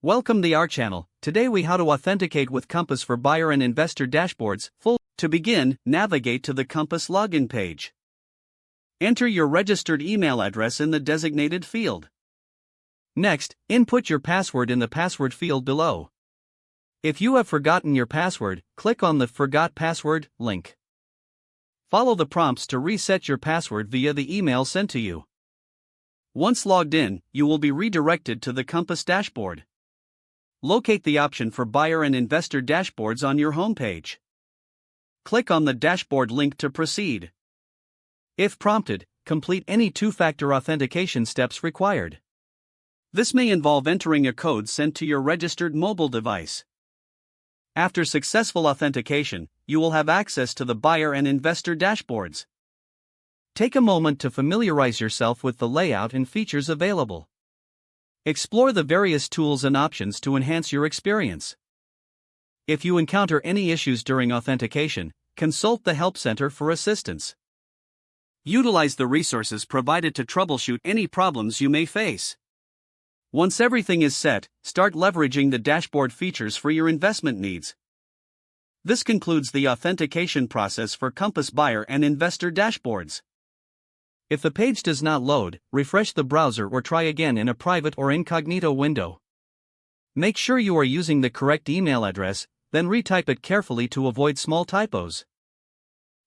Welcome to our channel. Today we how to authenticate with Compass for buyer and investor dashboards. To begin, navigate to the Compass login page. Enter your registered email address in the designated field. Next, input your password in the password field below. If you have forgotten your password, click on the Forgot Password link. Follow the prompts to reset your password via the email sent to you. Once logged in, you will be redirected to the Compass dashboard. Locate the option for buyer and investor dashboards on your homepage. Click on the dashboard link to proceed. If prompted, complete any two-factor authentication steps required. This may involve entering a code sent to your registered mobile device. After successful authentication, you will have access to the buyer and investor dashboards. Take a moment to familiarize yourself with the layout and features available. Explore the various tools and options to enhance your experience. If you encounter any issues during authentication, consult the Help Center for assistance. Utilize the resources provided to troubleshoot any problems you may face. Once everything is set, start leveraging the dashboard features for your investment needs. This concludes the authentication process for Compass buyer and investor dashboards. If the page does not load, refresh the browser or try again in a private or incognito window. Make sure you are using the correct email address, then retype it carefully to avoid small typos.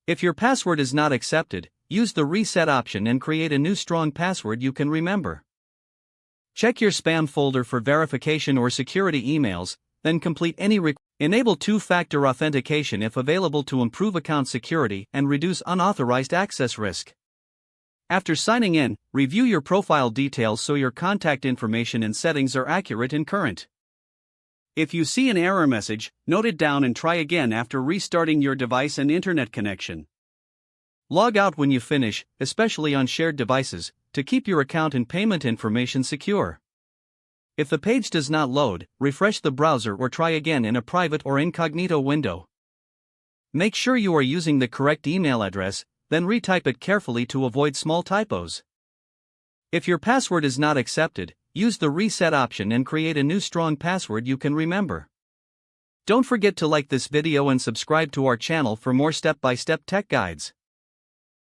If your password is not accepted, use the reset option and create a new strong password you can remember. Check your spam folder for verification or security emails, then complete any request. Enable two-factor authentication if available to improve account security and reduce unauthorized access risk. After signing in, review your profile details so your contact information and settings are accurate and current. If you see an error message, note it down and try again after restarting your device and internet connection. Log out when you finish, especially on shared devices, to keep your account and payment information secure. If the page does not load, refresh the browser or try again in a private or incognito window. Make sure you are using the correct email address, then retype it carefully to avoid small typos. If your password is not accepted, use the reset option and create a new strong password you can remember. Don't forget to like this video and subscribe to our channel for more step-by-step tech guides.